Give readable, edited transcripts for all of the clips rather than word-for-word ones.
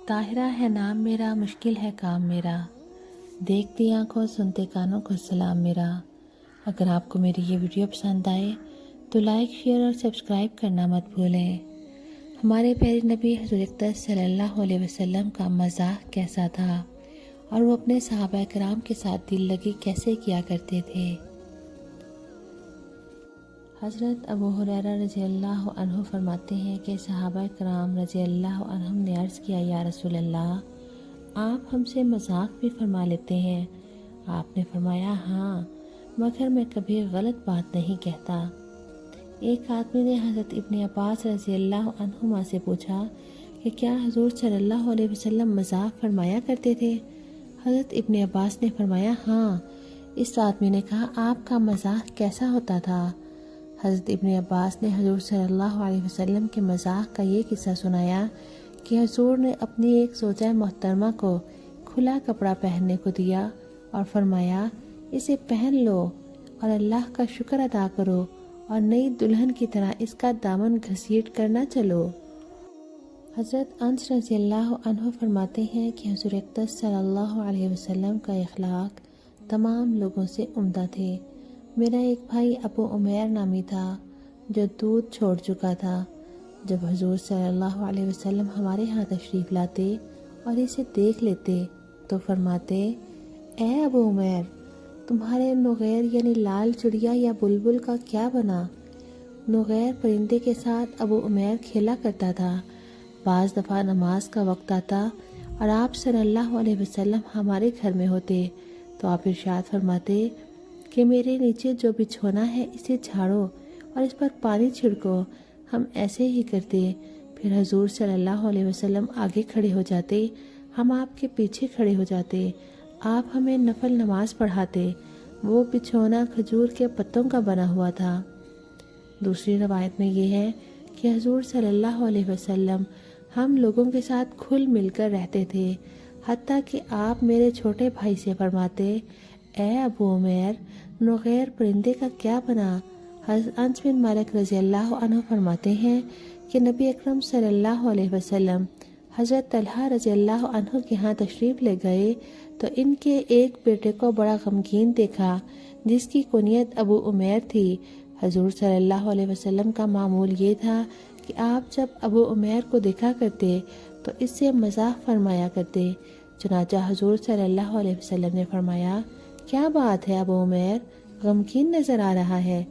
طاہرہ ہے نام میرا، مشکل ہے کام میرا، دیکھتی آنکھوں سنتے کانوں کو سلام میرا۔ اگر آپ کو میری یہ ویڈیو پسند آئے تو لائک، شیئر اور سبسکرائب کرنا مت بھولیں۔ ہمارے پیارے نبی حضور اقدس صلی اللہ علیہ وسلم کا مزاح کیسا تھا اور وہ اپنے صحابہ کرام کے ساتھ دل لگی کیسے کیا کرتے تھے۔ حضرت ابو ہریرہ رضی اللہ عنہ فرماتے ہیں کہ صحابہ کرام رضی اللہ عنہم نے عرض کیا، یا رسول اللہ، آپ ہم سے مذاق بھی فرما لیتے ہیں؟ آپ نے فرمایا، ہاں، مگر میں کبھی غلط بات نہیں کہتا۔ ایک آدمی نے حضرت ابن عباس رضی اللہ عنہما سے پوچھا کہ کیا حضور صلی اللہ علیہ وسلم مذاق فرمایا کرتے تھے؟ حضرت ابن عباس نے فرمایا، ہاں۔ اس آدمی نے کہا، آپ کا مذاق کیسا ہوتا تھا؟ حضرت ابن عباس نے حضور صلی اللہ علیہ وسلم کے مذاق کا یہ قصہ سنایا کہ حضور نے اپنی ایک زوجہ محترمہ کو کھلا کپڑا پہننے کو دیا اور فرمایا، اسے پہن لو اور اللہ کا شکر ادا کرو اور نئی دلہن کی طرح اس کا دامن گھسیٹ کر نہ چلو۔ حضرت انس رضی اللہ عنہ فرماتے ہیں کہ حضور اقدس صلی اللہ علیہ وسلم کا اخلاق تمام لوگوں سے عمدہ تھے۔ میرا ایک بھائی ابو عمیر نامی تھا جو دودھ چھوڑ چکا تھا۔ جب حضور صلی اللہ علیہ وسلم ہمارے ہاں تشریف لاتے اور اسے دیکھ لیتے تو فرماتے، اے ابو عمیر، تمہارے نغیر یعنی لال چڑیا یا بلبل کا کیا بنا؟ نغیر پرندے کے ساتھ ابو عمیر کھیلا کرتا تھا۔ بعض دفعہ نماز کا وقت آتا اور آپ صلی اللہ علیہ وسلم ہمارے گھر میں ہوتے تو آپ ارشاد فرماتے کہ میرے نیچے جو بچھونا ہے اسے جھاڑو اور اس پر پانی چھڑکو۔ ہم ایسے ہی کرتے۔ پھر حضور صلی اللہ علیہ وسلم آگے کھڑے ہو جاتے، ہم آپ کے پیچھے کھڑے ہو جاتے، آپ ہمیں نفل نماز پڑھاتے۔ وہ بچھونا کھجور کے پتوں کا بنا ہوا تھا۔ دوسری روایت میں یہ ہے کہ حضور صلی اللہ علیہ وسلم ہم لوگوں کے ساتھ کھل مل کر رہتے تھے، حتیٰ کہ آپ میرے چھوٹے بھائی سے فرماتے، اے ابو عمیر، نغیر پرندے کا کیا بنا؟ حضرت انس بن مالک رضی اللہ عنہ فرماتے ہیں کہ نبی اکرم صلی اللہ علیہ وسلم حضرت طلحہ رضی اللہ عنہ کے ہاں تشریف لے گئے تو ان کے ایک بیٹے کو بڑا غمگین دیکھا جس کی کنیت ابو عمیر تھی۔ حضور صلی اللہ علیہ وسلم کا معمول یہ تھا کہ آپ جب ابو عمیر کو دیکھا کرتے تو اس سے مزاح فرمایا کرتے۔ چنانچہ حضور صلی اللہ علیہ وسلم نے فرمایا، کیا بات ہے ابو عمیر، غمگین نظر آ رہا ہے؟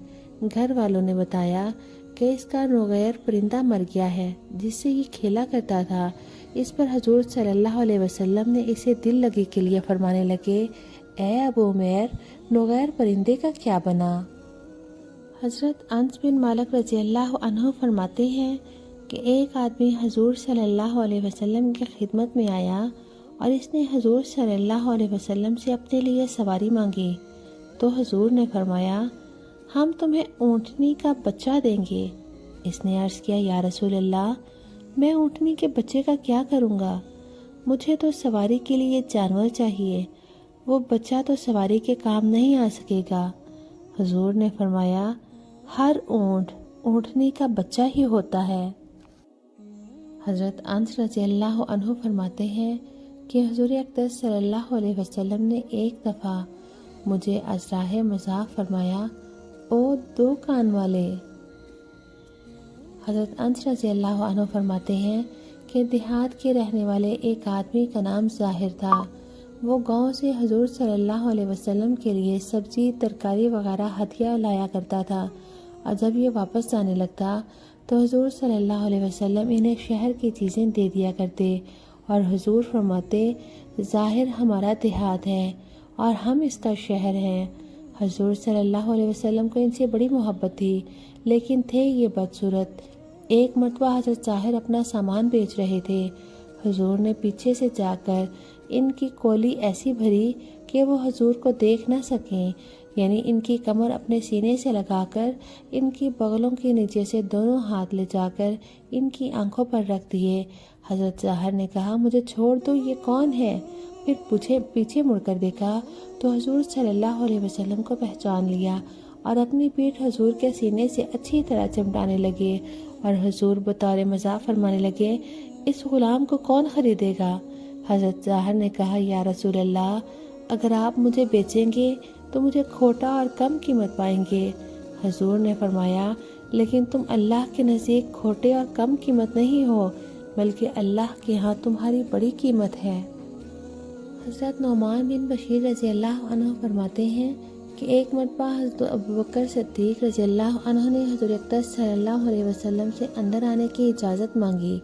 گھر والوں نے بتایا کہ اس کا نغیر پرندہ مر گیا ہے جس سے یہ کھیلا کرتا تھا۔ اس پر حضور صلی اللہ علیہ وسلم نے اسے دل لگی کے لیے فرمانے لگے، اے ابو عمیر، نغیر پرندے کا کیا بنا؟ حضرت انس بن مالک رضی اللہ عنہ فرماتے ہیں کہ ایک آدمی حضور صلی اللہ علیہ وسلم کی خدمت میں آیا اور اس نے حضور صلی اللہ علیہ وسلم سے اپنے لیے سواری مانگی تو حضور نے فرمایا، ہم تمہیں اونٹنی کا بچہ دیں گے۔ اس نے عرض کیا، یا رسول اللہ، میں اونٹنی کے بچے کا کیا کروں گا؟ مجھے تو سواری کے لیے جانور چاہیے، وہ بچہ تو سواری کے کام نہیں آ سکے گا۔ حضور نے فرمایا، ہر اونٹ اونٹنی کا بچہ ہی ہوتا ہے۔ حضرت انس رضی اللہ عنہ فرماتے ہیں کہ حضور اقدس صلی اللہ علیہ وسلم نے ایک دفعہ مجھے از راہ مزاح فرمایا، او دو کان والے۔ حضرت انس رضی اللہ عنہ فرماتے ہیں کہ دیہات کے رہنے والے ایک آدمی کا نام ظاہر تھا۔ وہ گاؤں سے حضور صلی اللہ علیہ وسلم کے لیے سبزی، ترکاری وغیرہ ہدیہ لایا کرتا تھا، اور جب یہ واپس جانے لگتا تو حضور صلی اللہ علیہ وسلم انہیں شہر کی چیزیں دے دیا کرتے، اور حضور فرماتے، ظاہر ہمارا دیہات ہے اور ہم اس کا شہر ہیں۔ حضور صلی اللہ علیہ وسلم کو ان سے بڑی محبت تھی، لیکن تھے یہ بدصورت۔ ایک مرتبہ حضرت ظاہر اپنا سامان بیچ رہے تھے۔ حضور نے پیچھے سے جا کر ان کی کولی ایسی بھری کہ وہ حضور کو دیکھ نہ سکیں، یعنی ان کی کمر اپنے سینے سے لگا کر ان کی بغلوں کے نیچے سے دونوں ہاتھ لے جا کر ان کی آنکھوں پر رکھ دیے۔ حضرت ظاہر نے کہا، مجھے چھوڑ دو، یہ کون ہے؟ پھر پیچھے مڑ کر دیکھا تو حضور صلی اللہ علیہ وسلم کو پہچان لیا اور اپنی پیٹھ حضور کے سینے سے اچھی طرح چمٹانے لگے، اور حضور بطور مزاح فرمانے لگے، اس غلام کو کون خریدے گا؟ حضرت ظاہر نے کہا یا رسول اللہ، اگر آپ مجھے بیچیں گے تو مجھے کھوٹا اور کم قیمت پائیں گے۔ حضور نے فرمایا لیکن تم اللہ کے نزدیک کھوٹے اور کم قیمت نہیں ہو، بلکہ اللہ کے ہاں تمہاری بڑی قیمت ہے۔ حضرت نعمان بن بشیر رضی اللہ عنہ فرماتے ہیں کہ ایک مرتبہ حضرت ابوبکر صدیق رضی اللہ عنہ نے حضور اقدس صلی اللہ علیہ وسلم سے اندر آنے کی اجازت مانگی۔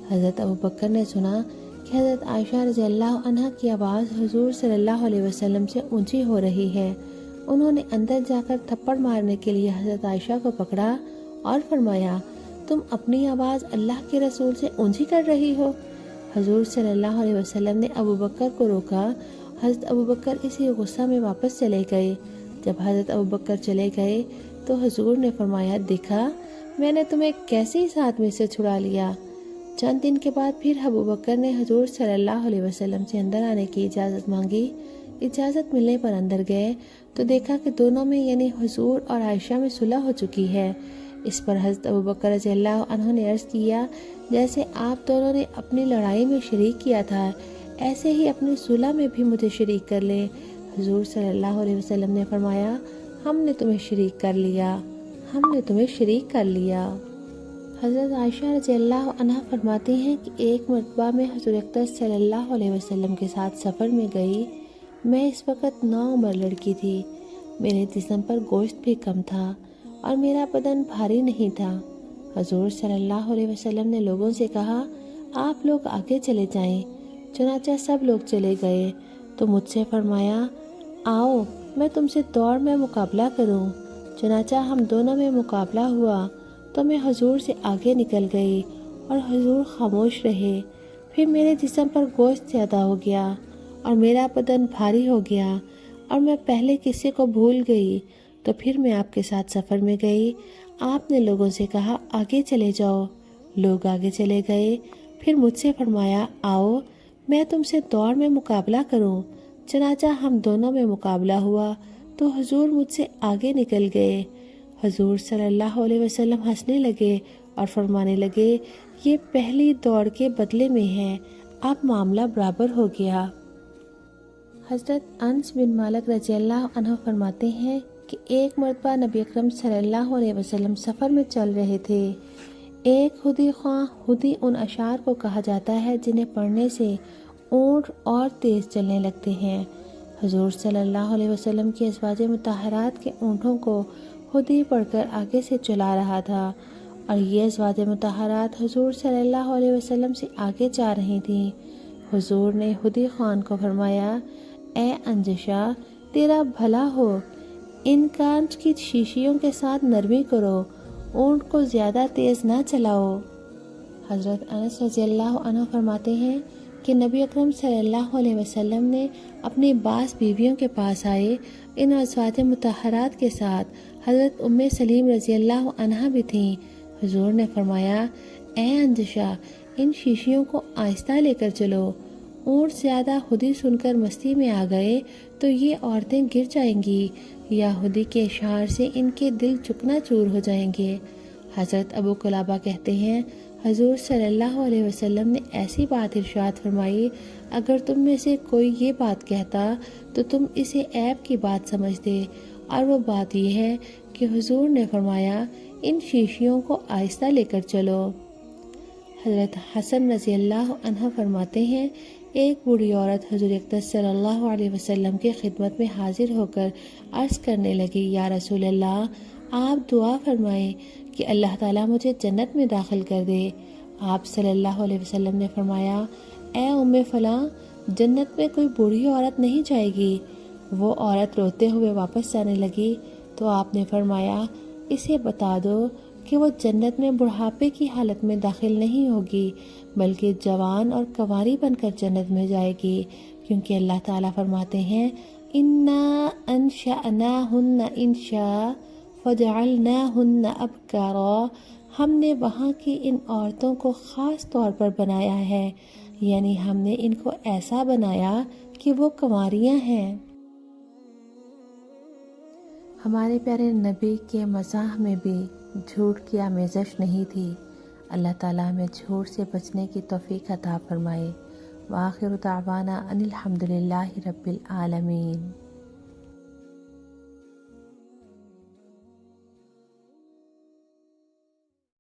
حضرت ابوبکر نے سنا کہ حضرت عائشہ رضی اللہ عنہ کی آواز حضور صلی اللہ علیہ وسلم سے اونچی ہو رہی ہے۔ انہوں نے اندر جا کر تھپڑ مارنے کے لیے حضرت عائشہ کو پکڑا اور فرمایا، تم اپنی آواز اللہ کے رسول سے اونچی کر رہی ہو۔ حضور صلی اللہ علیہ وسلم نے ابوبکر کو روکا۔ حضرت ابوبکر اسی غصہ میں واپس چلے گئے۔ جب حضرت ابوبکر چلے گئے تو حضور نے فرمایا، دیکھا میں نے تمہیں کیسے اس آدمی سے چھڑا لیا۔ چند دن کے بعد پھر ابوبکر نے حضور صلی اللہ علیہ وسلم سے اندر آنے کی اجازت مانگی۔ اجازت ملنے پر اندر گئے تو دیکھا کہ دونوں میں یعنی حضور اور عائشہ میں صلح ہو چکی ہے۔ اس پر حضرت ابوبکر رضی اللہ عنہ نے عرض کیا، جیسے آپ دونوں نے اپنی لڑائی میں شریک کیا تھا، ایسے ہی اپنی صلح میں بھی مجھے شریک کر لیں۔ حضور صلی اللہ علیہ وسلم نے فرمایا، ہم نے تمہیں شریک کر لیا، ہم نے تمہیں شریک کر لیا۔ حضرت عائشہ رضی اللہ عنہ فرماتی ہیں کہ ایک مرتبہ میں حضور اقدس صلی اللہ علیہ وسلم کے ساتھ سفر میں گئی۔ میں اس وقت نوعمر لڑکی تھی، میرے جسم پر گوشت بھی کم تھا اور میرا بدن بھاری نہیں تھا۔ حضور صلی اللہ علیہ وسلم نے لوگوں سے کہا، آپ لوگ آگے چلے جائیں۔ چنانچہ سب لوگ چلے گئے تو مجھ سے فرمایا، آؤ میں تم سے دوڑ میں مقابلہ کروں۔ چنانچہ ہم دونوں میں مقابلہ ہوا تو میں حضور سے آگے نکل گئی اور حضور خاموش رہے۔ پھر میرے جسم پر گوشت زیادہ ہو گیا اور میرا بدن بھاری ہو گیا اور میں پہلے کسی کو بھول گئی۔ تو پھر میں آپ کے ساتھ سفر میں گئی۔ آپ نے لوگوں سے کہا، آگے چلے جاؤ۔ لوگ آگے چلے گئے۔ پھر مجھ سے فرمایا، آؤ میں تم سے دوڑ میں مقابلہ کروں۔ چنانچہ ہم دونوں میں مقابلہ ہوا تو حضور مجھ سے آگے نکل گئے۔ حضور صلی اللہ علیہ وسلم ہنسنے لگے اور فرمانے لگے، یہ پہلی دوڑ کے بدلے میں ہے، اب معاملہ برابر ہو گیا۔ حضرت انس بن مالک رضی اللہ عنہ فرماتے ہیں کہ ایک مرتبہ نبی اکرم صلی اللہ علیہ وسلم سفر میں چل رہے تھے۔ ایک ہدی خواں، ہدی ان اشعار کو کہا جاتا ہے جنہیں پڑھنے سے اونٹ اور تیز چلنے لگتے ہیں۔ حضور صلی اللہ علیہ وسلم کی ازواج مطہرات کے اونٹوں کو ہدی پڑھ کر آگے سے چلا رہا تھا اور یہ ازواج مطہرات حضور صلی اللہ علیہ وسلم سے آگے جا رہی تھیں۔ حضور نے ہدی خوان کو فرمایا، اے انجشا تیرا بھلا ہو، ان کانچ کی شیشیوں کے ساتھ نرمی کرو، اونٹ کو زیادہ تیز نہ چلاؤ۔ حضرت انس رضی اللہ عنہ فرماتے ہیں کہ نبی اکرم صلی اللہ علیہ وسلم نے اپنی بعض بیویوں کے پاس آئے، ان ازواج مطہرات کے ساتھ حضرت ام سلیم رضی اللہ عنہ بھی تھیں۔ حضور نے فرمایا، اے انجشا ان شیشیوں کو آہستہ لے کر چلو، اونٹ زیادہ ہدی سن کر مستی میں آ گئے تو یہ عورتیں گر جائیں گی یا ہدی کے اشعار سے ان کے دل چکنا چور ہو جائیں گے۔ حضرت ابو قلابہ کہتے ہیں، حضور صلی اللہ علیہ وسلم نے ایسی بات ارشاد فرمائی، اگر تم میں سے کوئی یہ بات کہتا تو تم اسے عیب کی بات سمجھتے، اور وہ بات یہ ہے کہ حضور نے فرمایا، ان شیشیوں کو آہستہ لے کر چلو۔ حضرت حسن رضی اللہ عنہ فرماتے ہیں، ایک بوڑھی عورت حضور اقدس صلی اللہ علیہ وسلم کی خدمت میں حاضر ہو کر عرض کرنے لگی، یا رسول اللہ آپ دعا فرمائیں کہ اللہ تعالیٰ مجھے جنت میں داخل کر دے۔ آپ صلی اللہ علیہ وسلم نے فرمایا، اے ام فلاں جنت میں کوئی بوڑھی عورت نہیں جائے گی۔ وہ عورت روتے ہوئے واپس جانے لگی تو آپ نے فرمایا، اسے بتا دو کہ وہ جنت میں بڑھاپے کی حالت میں داخل نہیں ہوگی بلکہ جوان اور کنواری بن کر جنت میں جائے گی، کیونکہ اللہ تعالیٰ فرماتے ہیں، انا انشأناہن انشاء فجعلناہن ابکارا، ہم نے وہاں کی ان عورتوں کو خاص طور پر بنایا ہے، یعنی ہم نے ان کو ایسا بنایا کہ وہ کنواریاں ہیں۔ ہمارے پیارے نبی کے مزاح میں بھی جھوٹ کی آمیزش نہیں تھی۔ اللہ تعالیٰ ہمیں جھوٹ سے بچنے کی توفیق عطا فرمائے۔ وآخر دعوانا ان الحمد للہ رب العالمین۔